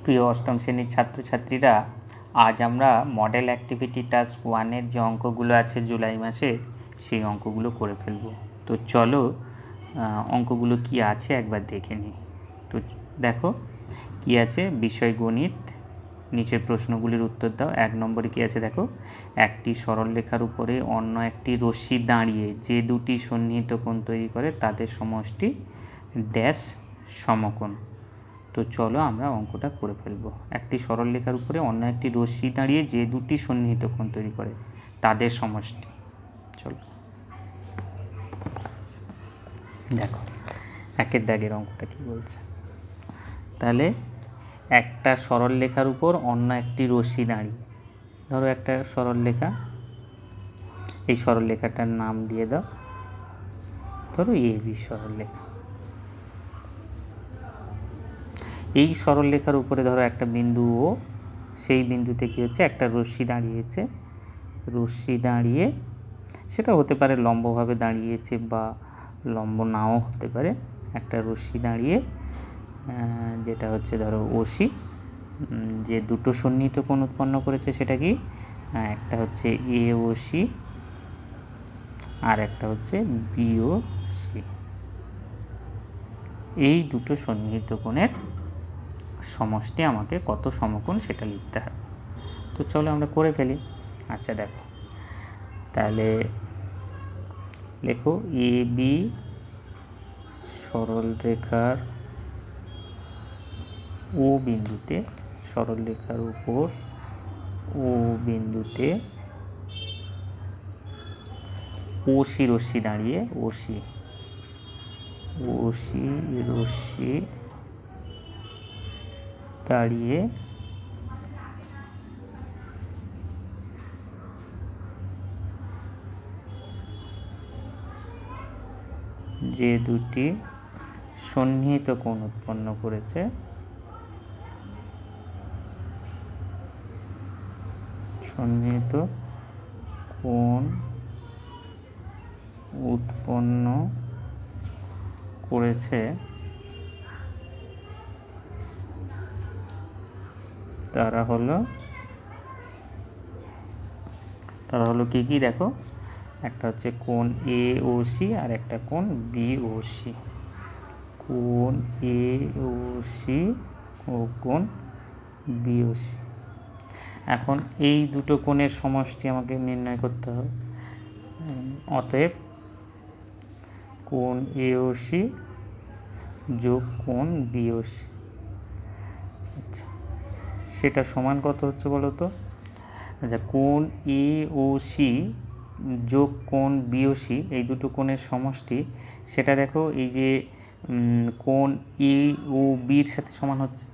প্রিয় অষ্টম শ্রেণীর ছাত্রছাত্রীরা, আজ আমরা মডেল অ্যাক্টিভিটি টাস্ক 1-এর যে অঙ্কগুলো আছে জুলাই মাসে, সেই অঙ্কগুলো করে ফেলব। তো চলো অঙ্কগুলো কি আছে একবার দেখে নিই। তো দেখো কি আছে, বিষয় গণিত, নিচের প্রশ্নগুলির উত্তর দাও। 1 নম্বরে কি আছে দেখো, একটি সরলরেখার উপরে অন্য একটি রশ্মি দাঁড়িয়ে যে দুটি সন্নিহিত কোণ তৈরি করে তাদের সমষ্টি ড্যাশ সমকোণ। তো চলো আমরা অঙ্কটা করে ফেলবো। একটি সরলরেখার উপরে অন্য একটি রশ্মি দাঁড়িয়ে যে দুটি সন্নিহিত কোণ তৈরি করে তাদের সমষ্টি। চলো দেখো 1-এর দাগের অঙ্কটা কি বলছে। তাহলে একটা সরলরেখার উপর অন্য একটি রশ্মি দাঁড়িয়ে, ধরো একটা সরলরেখা, এই সরলরেখাটার নাম দিয়ে দাও, ধরো এবি সরলরেখা। এই সরলরেখার উপরে ধরো একটা বিন্দু ও, সেই বিন্দুতে কি হচ্ছে, একটা রশ্মি দাঁড়িয়েছে। রশ্মি দাঁড়িয়ে, সেটা হতে পারে লম্বভাবে দাঁড়িয়েছে বা লম্ব নাও হতে পারে। একটা রশ্মি দাঁড়িয়ে যেটা হচ্ছে ধরো ওসি, যে দুটো সন্নিহিত কোণ উৎপন্ন করেছে সেটা কি, একটা হচ্ছে এ ওসি আর একটা হচ্ছে বিওসি। এই দুটো সন্নিহিত কোণের সমষ্টি আমাকে কত সমকোণ সেটা লিখতে হবে। তো চলো আমরা করে ফেলি। আচ্ছা দেখো, তাহলে লেখো এ বি সরলরেখার ও বিন্দুতে, সরলরেখার উপর ও বিন্দুতে ওসি রশ্মি দাঁড়িয়ে, ওসি রশ্মি দাঁড়িয়ে যে দুটি সন্নিহিত কোণ উৎপন্ন করেছে সন্নিহিত কোণ উৎপন্ন করেছে তারা হলো কি কি দেখো, একটা হচ্ছে কোণ এ ও সি আর একটা কোণ বি ও সি। কোণ এ ও সি ও কোণ বি ও সি। এখন এই দুটো কোণের সমষ্টি আমাকে নির্ণয় করতে হবে। অতএব কোণ এ ও সি যোগ কোণ বি ও সি, আচ্ছা সেটা সমান কত হচ্ছে বলো তো। আচ্ছা, কোণ এ ও সি যোগ কোণ বি ও সি, এই দুটো কোণের সমষ্টি, সেটা দেখো এই যে কোণ এ ও বির সাথে সমান হচ্ছে।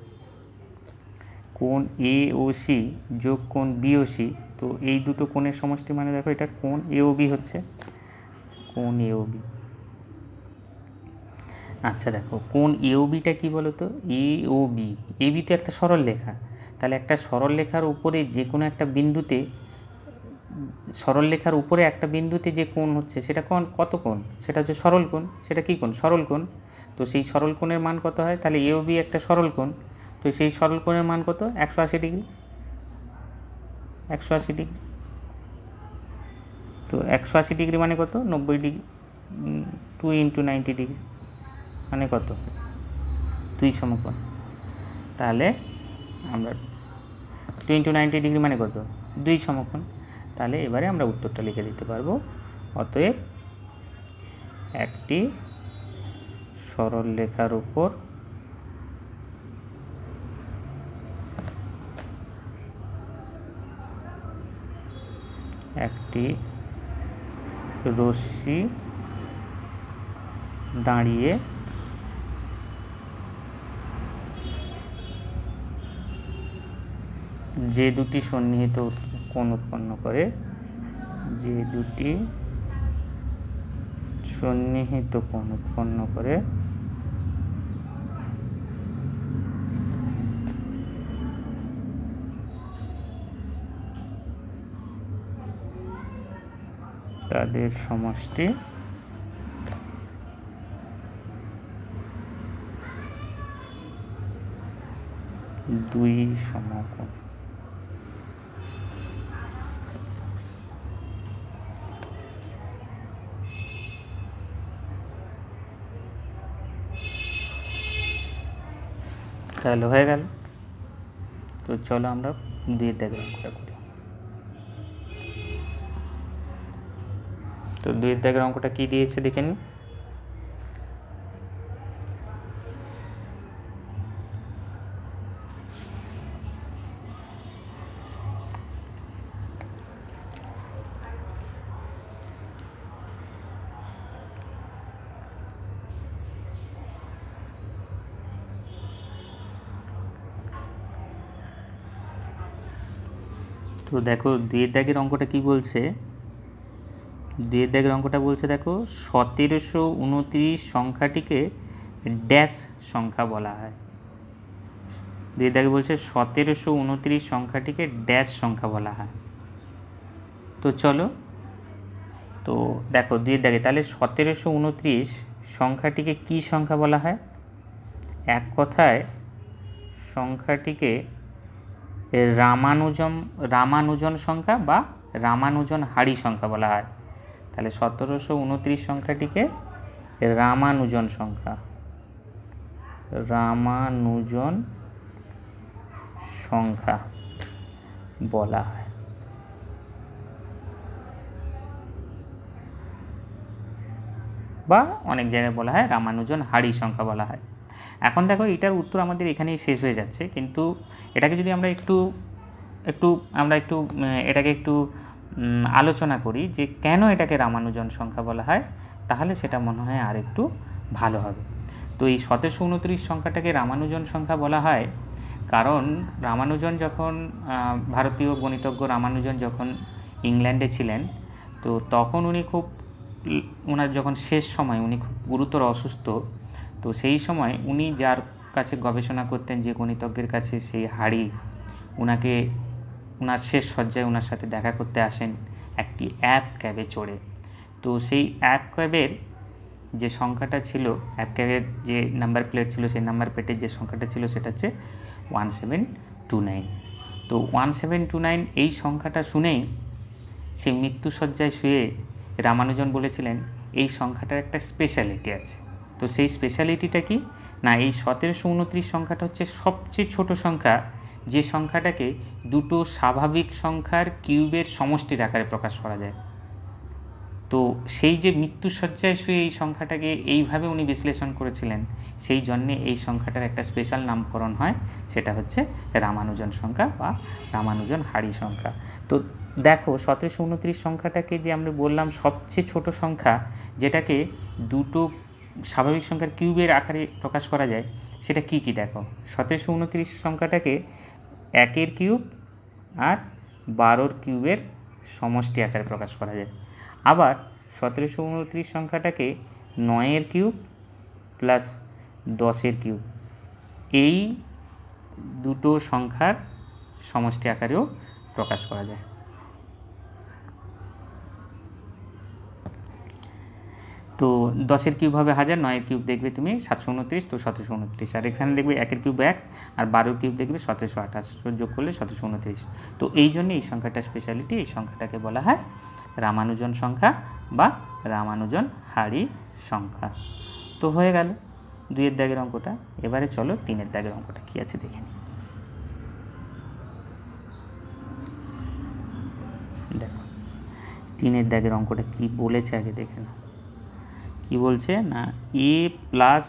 কোণ এ ও সি যোগ কোণ বি ও সি, তো এই দুটো কোণের সমষ্টি মানে দেখো এটা কোণ এ ও বি হচ্ছে, কোণ এ ও বি। আচ্ছা দেখো, কোণ এ ও বিটা কী বলো তো, এ ও বি, এ বি তো একটা সরল রেখা। তাহলে একটা সরল রেখার উপরে যে কোনো একটা বিন্দুতে, সরলরেখার উপরে একটা বিন্দুতে যে কোণ হচ্ছে সেটা কোণ, কত কোণ, সেটা হচ্ছে সরল কোণ। সেটা কী কোণ, সরল কোণ। তো সেই সরল কোণের মান কত হয়, তাহলে এ ও বি একটা সরল কোণ, তো সেই সরল কোণের মান কত, 180 ডিগ্রি। 180 ডিগ্রি, তো 180 ডিগ্রি মানে কত, 90 ডিগ্রি। 2 × 90 ডিগ্রি মানে কত, 2 সমকোণ। তাহলে আমরা 2 × 90 ডিগ্রি মানে কত, 2 সমকোণ। তাহলে এবারে আমরা উত্তরটা লিখে দিতে পারবো। অতএব একটি সরলরেখার উপর একটি রশ্মি দাঁড়িয়ে যে দুটি সন্নিহিত কোণ উৎপন্ন করে, যে দুটি সন্নিহিত কোণ উৎপন্ন করে তাদের সমষ্টি দুই সমকোণ। তাহলে হয়ে গেল। তো চলো আমরা 2 দাগের অঙ্কটা করি। তো 2 দাগের অঙ্কটা কি দিয়েছে দেখে নিই। তো দেখো 2 দাগের অঙ্কটা কি বলছে। 2 দাগের অঙ্কটা বলছে দেখো 1729 সংখ্যাটিকে ড্যাশ সংখ্যা বলা হয়। 2 দাগে বলছে 1729 সংখ্যাটিকে ড্যাশ সংখ্যা বলা হয়। তো চলো, তো দেখো 2 দাগে তাহলে 1729 সংখ্যাটিকে কি সংখ্যা বলা হয়? এক কথায় সংখ্যাটিকে রামানুজন সংখ্যা বা রামানুজন হাড়ি সংখ্যা বলা হয়। তাহলে 1729 সংখ্যাটিকে রামানুজন সংখ্যা বলা হয়। বা অনেক জায়গায় বলা হয় রামানুজন হাড়ি সংখ্যা বলা হয়। এখন দেখো এটার উত্তর আমাদের এখানেই শেষ হয়ে যাচ্ছে, কিন্তু এটাকে যদি আমরা একটু এটাকে একটু আলোচনা করি যে কেন এটাকে রামানুজন সংখ্যা বলা হয়, তাহলে সেটা মনে হয় আর একটু ভালো হবে। তো এই 1729 সংখ্যাটাকে রামানুজন সংখ্যা বলা হয় কারণ রামানুজন যখন ভারতীয় গণিতজ্ঞ রামানুজন যখন ইংল্যান্ডে ছিলেন, তো তখন ওনার যখন শেষ সময় উনি খুব গুরুতর অসুস্থ। তো সেই সময় উনি যার কাছে গবেষণা করতেন, যে গণিতজ্ঞের কাছে, সেই হাড়ি ওনার শেষ শয্যায় ওনার সাথে দেখা করতে আসেন একটি অ্যাপ ক্যাবে চড়ে। তো সেই অ্যাপ ক্যাবের যে সংখ্যাটা ছিল, অ্যাপ ক্যাবের যে নাম্বার প্লেট ছিল, সেই নাম্বার প্লেটের যে সংখ্যাটা ছিল সেটা হচ্ছে 1729। তো 1729 এই সংখ্যাটা শুনেই সেই মৃত্যুশয্যায় শুয়ে রামানুজন বলেছিলেন এই সংখ্যাটার একটা স্পেশালিটি আছে। তো সেই স্পেশালিটিটা কি না, এই 1729 সংখ্যাটা হচ্ছে সবচেয়ে ছোট সংখ্যা, যে সংখ্যাটাকে দুটো স্বাভাবিক সংখ্যার কিউবের সমষ্টির আকারে প্রকাশ করা যায়। তো সেই যে মৃত্যুশয্যায় শুয়ে এই সংখ্যাটাকে এইভাবে উনি বিশ্লেষণ করেছিলেন, সেই জন্যে এই সংখ্যাটার একটা স্পেশাল নামকরণ হয়, সেটা হচ্ছে রামানুজন সংখ্যা বা রামানুজন হাড়ি সংখ্যা। তো দেখো 1729 সংখ্যাটাকে যে আমরা বললাম সবচেয়ে ছোট সংখ্যা, যেটাকে দুটো স্বাভাবিক সংখ্যার কিউবের আকারে প্রকাশ করা যায়, সেটা কি কি দেখো। 1729 সংখ্যাটাকে 1 কিউব আর 12 কিউবের সমষ্টি আকারে প্রকাশ করা যায়। আবার 1729 সংখ্যাটাকে 9 কিউব প্লাস 10 কিউব, এই দুটো সংখ্যার সমষ্টি আকারেও প্রকাশ করা যায়। তো 10 কিউব হবে 1000, 9 কিউব দেখবে তুমি 729, তো 1729। আর এখানে দেখবে 1 কিউব 1 আর 12 কিউব দেখবে 1728, যোগ করলে 1729। তো এই জন্য এই সংখ্যাটা স্পেশালিটি, এই সংখ্যাটাকে বলা হয় রামানুজন সংখ্যা বা রামানুজন হাড়ি সংখ্যা। তো হয়ে গেল 2 দাগের অঙ্কটা। এবারে চলো 3 দাগের অঙ্কটা কি আছে দেখে নিই। দেখো 3 দাগের অঙ্কটা কি বলেছে আগে দেখে নাও। কি বলছে না, a প্লাস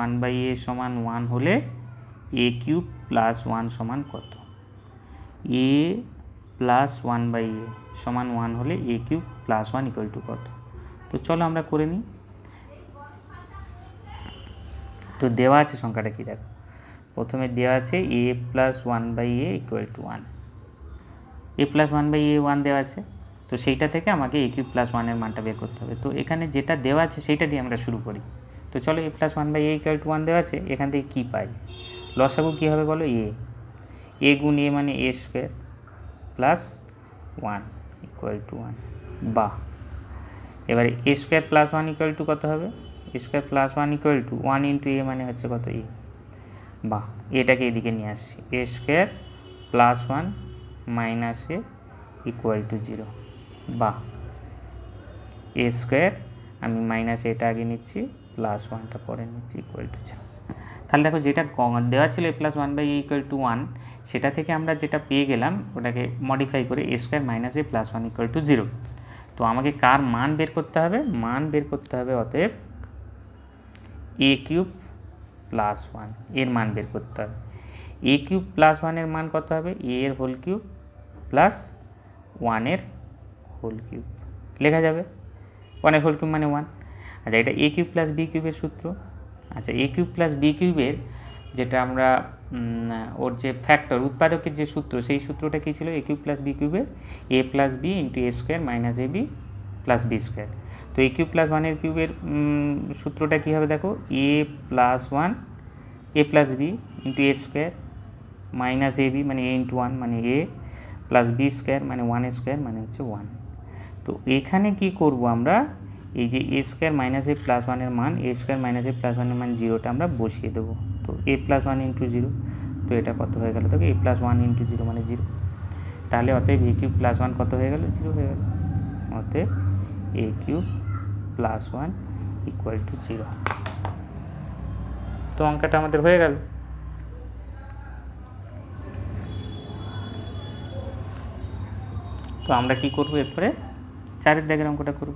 1/a সমান 1 হলে a কিউব প্লাস 1 সমান কত? a প্লাস 1/a সমান 1 হলে a cube plus 1 equal to কত? তো চলো আমরা করে নিই। তো দেওয়া আছে সংখ্যাটা কি দেখো, প্রথমে দেওয়া আছে a plus 1/a equal to 1, a plus 1/a 1 দেওয়া আছে। তো সেইটা থেকে আমাকে a কিউব প্লাস 1 এর মানটা বের করতে হবে। তো এখানে যেটা দেওয়া আছে সেইটা দিয়ে আমরা শুরু করি। তো চলো a plus 1/a equal to 1 দেওয়া আছে, এখান থেকে কী পাই? লসাগু কী হবে বলো? a গুণ a মানে a square plus 1 equal to 1, বাহ। এবারে a square plus 1 equal to কত হবে? a square plus 1 equal to 1 into a মানে হচ্ছে কত? a। বা এটাকে এদিকে নিয়ে আসছি, a square plus one minus a equal to zero, বা এ স্কোয়ার আমি মাইনাস এটা আগে নিচ্ছি, প্লাস ওয়ানটা পরে নিচ্ছি, ইকুয়াল টু জিরো। তাহলে দেখো যেটা দেওয়া ছিল a plus one by a equal to one, সেটা থেকে আমরা যেটা পেয়ে গেলাম ওটাকে মডিফাই করে a square minus a plus one equal to zero. তো আমাকে কার মান বের করতে হবে? মান বের করতে হবে, অতএব এ কিউব প্লাস ওয়ান এর মান বের করতে হবে। এ কিউব প্লাস ওয়ানের মান কত হবে? এ এর হোল কিউব প্লাস ওয়ানের হোল কিউব লেখা যাবে, ওয়ানের হোল কিউব মানে ওয়ান। আচ্ছা, এটা এ কিউব প্লাস বি কিউবের সূত্র। আচ্ছা, এ কিউব প্লাস বি কিউবের যেটা আমরা ওর যে ফ্যাক্টর উৎপাদকের যে সূত্র, সেই সূত্রটা কী ছিল? এ কিউব প্লাস বি কিউবের এ plus B into A square minus A B plus B square. তো এ কিউব প্লাস ওয়ানের কিউবের সূত্রটা কী হবে দেখো, এ প্লাস ওয়ান এ প্লাস বি ইন্টু এ স্কোয়ার মাইনাস এ বি মানে এ ইন্টু ওয়ান মানে এ প্লাস বি স্কোয়ার মানে ওয়ান স্কোয়ার মানে হচ্ছে ওয়ান। তো এখানে কি করব আমরা, এই যে এ স্কোয়ার মাইনাস এ প্লাস ওয়ানের মান, এ স্কোয়ার মাইনাস এ প্লাস ওয়ানের মান জিরোটা আমরা বসিয়ে দেবো। তো এ প্লাস ওয়ান ইন্টু জিরো, তো এটা কত হয়ে গেল দেখো, এ প্লাস ওয়ান ইন্টু জিরো মানে জিরো। তাহলে অতএব এ কিউব প্লাস ওয়ান কত হয়ে গেল? জিরো হয়ে গেল। অতএব a cube plus one equal to zero. তো অঙ্কটা আমাদের হয়ে গেল। তো আমরা কি করব, এরপরে চারের দাগের অঙ্কটা করব।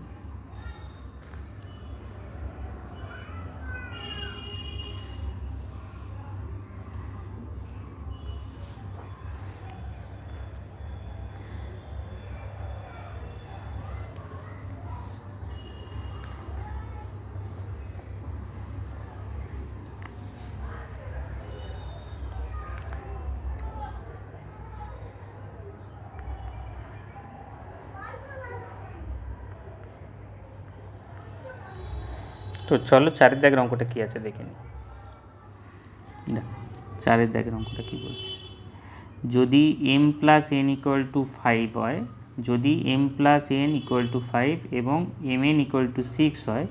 তো চলো চারের দাগের অঙ্কটা কী আছে দেখে নিই। দেখো চারের দাগের অঙ্কটা কী বলছে, যদি m plus n equal to five হয়, যদি m plus n equal to five এবং m n equal to six হয়,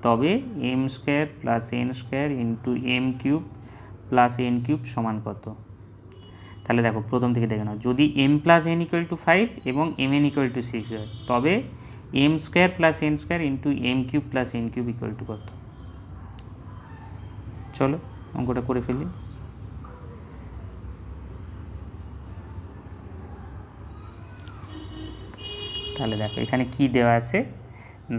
তবে m square plus n square into m cube plus n cube সমান কত? তাহলে দেখো প্রথম থেকে দেখে নাও, যদি m plus n equal to five এবং m n equal to six হয়, তবে m square plus n square into m cube plus n cube equal to কত? চলো অঙ্কটা করে ফেলি। তাহলে দেখো এখানে কি দেওয়া আছে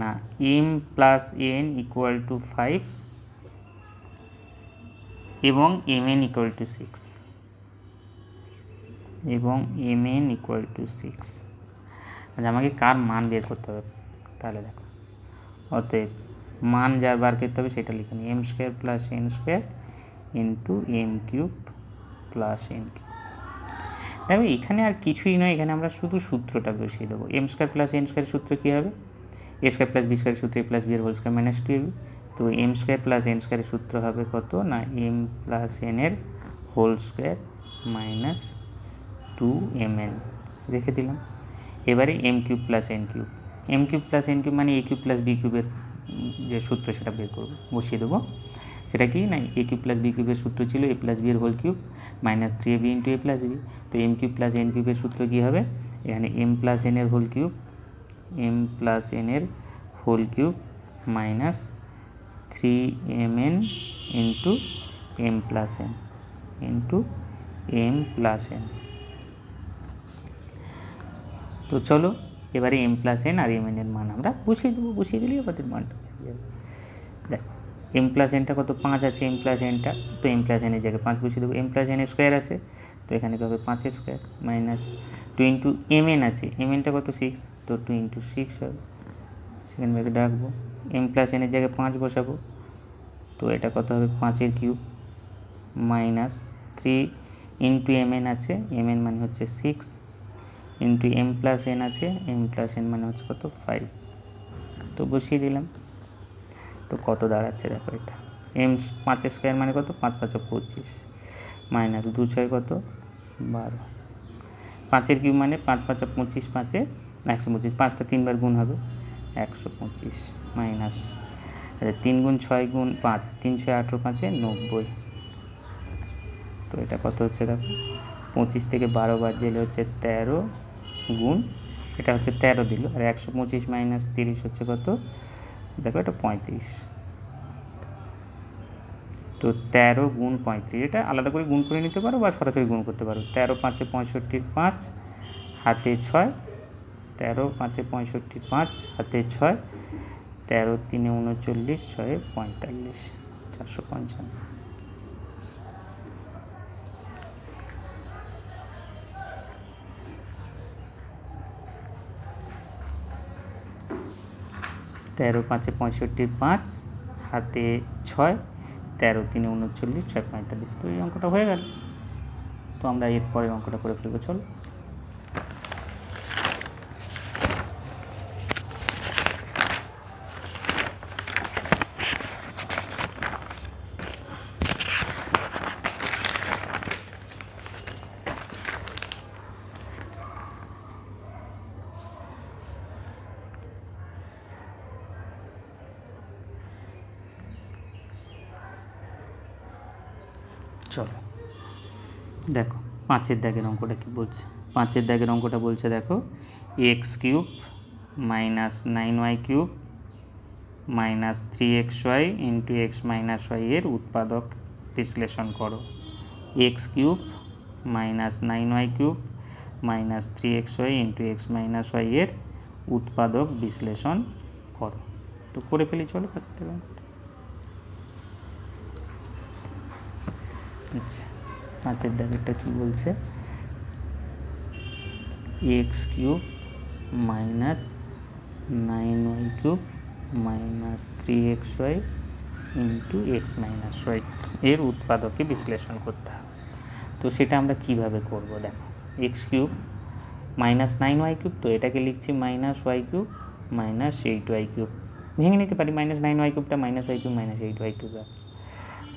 না, m plus n equal to five এবং m n equal to six, এবং m n equal to six. আচ্ছা, আমাকে কার মান বের করতে হবে? তাহলে দেখো অতএব মান যার বার করতে হবে সেটা লিখে নিই, m square plus n square into m cube plus n cube. দেখো এখানে আর কিছুই নয়, এখানে আমরা শুধু সূত্রটা বসিয়ে দেবো। M square plus n square সূত্র কী হবে? A square plus B square সূত্র এ প্লাস বি এর whole square minus two a b. তো এম স্কোয়ার প্লাস এন স্কোয়ারের সূত্র হবে কত না, এম প্লাস এন এর whole square minus two m n রেখে দিলাম। এবারে m cube plus n cube, m cube plus n cube মানে এ কিউব প্লাস বি কিউবের যে সূত্র সেটা বের করবো, বসিয়ে দেবো। সেটা কি না, এ কিউব প্লাস বি কিউবের সূত্র ছিল এ প্লাস বি এর whole cube minus three a b into a plus b. তো এম কিউব প্লাস এন কিউবের সূত্র কী হবে, এখানে এম প্লাস এন এর whole cube, m plus n এর whole cube minus three m n into M plus n into M plus n. তো চলো এবারে এম প্লাস এন আর এম এন এর মান আমরা বসিয়ে দেবো, বসিয়ে দিলেই আমাদের মানটা হয়ে যাবে। দেখো এম প্লাস এনটা কত, পাঁচ আছে এম প্লাস এনটা, তো এম প্লাস এনের জায়গায় পাঁচ বসিয়ে দেবো। এম প্লাস এন স্কোয়ার আছে, তো এখানে কী হবে, পাঁচের square minus two into M N আছে, এম এনটা কত সিক্স, তো টু ইন্টু সিক্স হবে, সেখানে ব্যাগে রাখবো। এম প্লাস এনের জায়গায় পাঁচ বসাবো, তো এটা কত হবে, পাঁচের cube minus three into M N আছে, এম এন মানে হচ্ছে six into M plus N আছে, এম প্লাস এন মানে হচ্ছে কত, ফাইভ। তো বসিয়ে দিলাম। তো কত দাঁড়াচ্ছে দেখো, এটা এম পাঁচের স্কোয়ার মানে কত, পাঁচ পাঁচে 25 মাইনাস দু ছয় কত, 12। পাঁচের কিউব মানে পাঁচ পাঁচা 25, পাঁচে 125, পাঁচটা তিনবার গুণ হবে 125 মাইনাস তিন গুণ ছয় গুণ পাঁচ, তিন ছয় 18, পাঁচে 90। তো এটা কত হচ্ছে দেখো, 25 থেকে 12 বাদ গেলে হচ্ছে 13 গুণ, এটা হচ্ছে 13 দিল, আর 125 মাইনাস 30 হচ্ছে কত দেখো, এটা 35। তো 13 গুণ 35, এটা আলাদা করে গুণ করে নিতে পারো বা সরাসরি গুণ করতে পারো। 13 5 65 5 হাতে 6, 13 5 65 5 হাতে 6, 13 3 39, 6 45, 455। তেরো পাঁচে 65 5 হাতে 6, 13 3 39, 6 45। তো এই অঙ্কটা হয়ে গেল। তো আমরা এরপরে অঙ্কটা করে ফেলবো, চলো। চলো দেখো 5-এর দাগের অঙ্কটা কি বলছে। 5-এর দাগের অঙ্কটা বলছে দেখো, x cube minus 9y cube minus 3xy into x minus y এর উৎপাদক বিশ্লেষণ করো। X cube minus 9y cube minus 3xy into x minus y এর উৎপাদক বিশ্লেষণ করো। তো করে ফেলি, চলো 5-এর দাগের অঙ্কটা। আচ্ছা, 5-এর দাগেরটা কী বলছে, x cube minus 9y cube minus 3xy into x minus y এর উৎপাদকে বিশ্লেষণ করতে হবে। তো সেটা আমরা কিভাবে করব দেখো, x cube minus 9y cube, তো এটাকে লিখছি minus y cube minus 8y cube, ভেঙে নিতে পারি, মাইনাস 9y কিউবটা minus y cube minus 8y cube,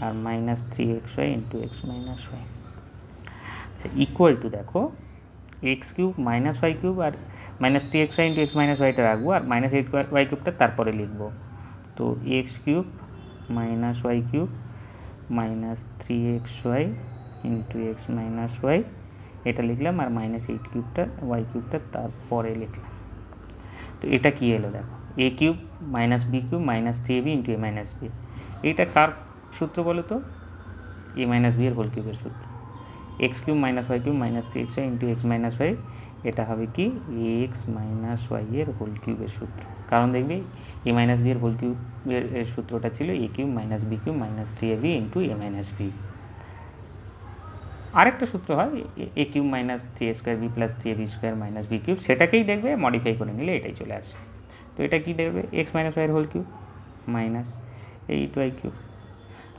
আর minus 3xy into x minus y. আচ্ছা, ইকুয়াল টু দেখো, x cube minus y cube আর minus 3xy into x minus ওয়াইটা রাখবো, আর মাইনাস 8y কিউবটা তারপরে লিখবো। তো x cube minus y cube minus 3xy into x minus y এটা লিখলাম, আর মাইনাস 8 কিউবটা ওয়াই কিউবটা তারপরে লিখলাম। তো এটা কি এলো দেখো, a cube minus b cube minus 3ab into a minus b, এইটা কার সূত্র বলো তো, এ মাইনাস বি এর হোল কিউবের সূত্র। X cube minus y cube minus 3xy into x minus y, এটা হবে কি এক্স মাইনাস ওয়াই এর হোল কিউবের সূত্র। কারণ দেখবি এ মাইনাস বি এর হোল কিউবের সূত্রটা ছিল a cube minus b cube minus 3ab into a minus b. আরেকটা সূত্র হয় a cube minus 3a² b plus 3ab square minus b cube, সেটাকেই দেখবে মডিফাই করে নিলে এটাই চলে আসে। তো এটা কি দেখবে, এক্স মাইনাস ওয়াই এর whole cube minus 8y cube,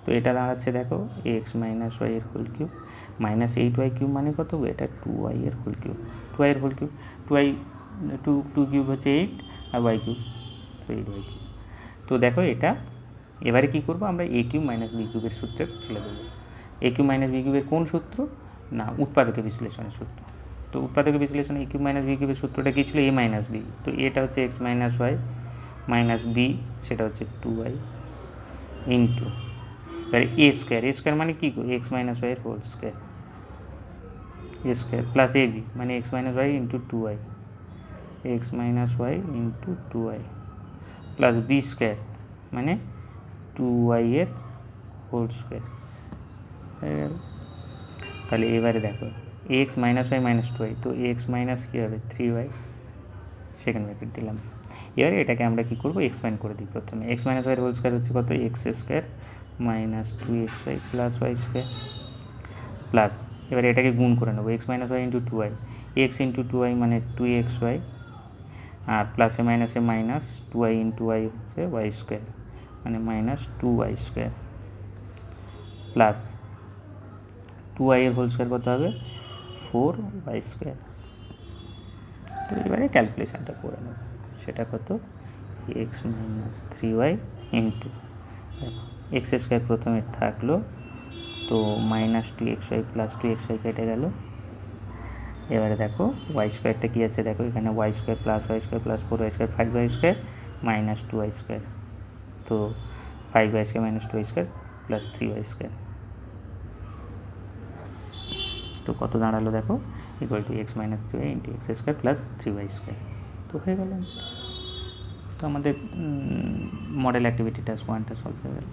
তো এটা দাঁড়াচ্ছে দেখো এক্স মাইনাস ওয়াই এর whole cube minus 8y cube মানে কত, এটা 2y এর হোল কিউব, 2y এর হোল কিউব, 2 কিউব হচ্ছে 8 আর y কিউব তো 8y কিউব। তো দেখো এটা এবারে কি করব, আমরা এ কিউব মাইনাস বি কিউবের সূত্রে ফেলে দেবো। এ কিউব মাইনাস বি কিউবের কোন সূত্র, না উৎপাদকের বিশ্লেষণের সূত্র। তো উৎপাদকের বিশ্লেষণে এ কিউব মাইনাস বি কিউবের সূত্রটা কী ছিল, এ মাইনাস বি, তো এটা হচ্ছে x minus y minus B, সেটা হচ্ছে 2y ইন্টু এবারে এ স্কোয়ার মানে কী করি, এক্স মাইনাস ওয়াই এর whole square, A square plus A B মানে x minus y into 2y, x minus y into 2y plus B square মানে 2y এর হোল স্কোয়ার হয়ে গেল। তাহলে এবারে দেখো x minus y minus 2y, তো এক্স মাইনাস কী হবে 3y, সেকেন্ড ব্র্যাকেট দিলাম। এবারে এটাকে আমরা কী করবো, এক্সপ্যান্ড করে দিই। প্রথমে x minus y whole square হচ্ছে কত, x square minus 2xy plus y square plus, এবারে এটাকে গুণ করে নেবো, x minus y into 2y, x into 2y মানে 2xy, আর প্লাসে মাইনাসে মাইনাস 2y ইন্টু ওয়াই হচ্ছে ওয়াই স্কোয়ার মানে minus 2y square plus 2y এর হোল স্কোয়ার কত হবে 4y স্কোয়ার। তো এবারে ক্যালকুলেশানটা করে নেব, সেটা কত এক্স মাইনাস 3y ইন্টু দেখো এক্স স্কোয়ার প্রথমে থাকলো, তো মাইনাস 2xy প্লাস 2xy কেটে গেল। এবারে দেখো ওয়াই স্কোয়ারটা কী আছে দেখো, এখানে y square plus y square plus 4y square 5y square minus 2y square, তো 5y square minus 2y square plus 3y square. কত দাঁড়ালো দেখো, equal to x minus 3y into x square plus 3y square. তো হয়ে গেল, তো আমাদের model activity task 1টা সলভ হয়ে গেল।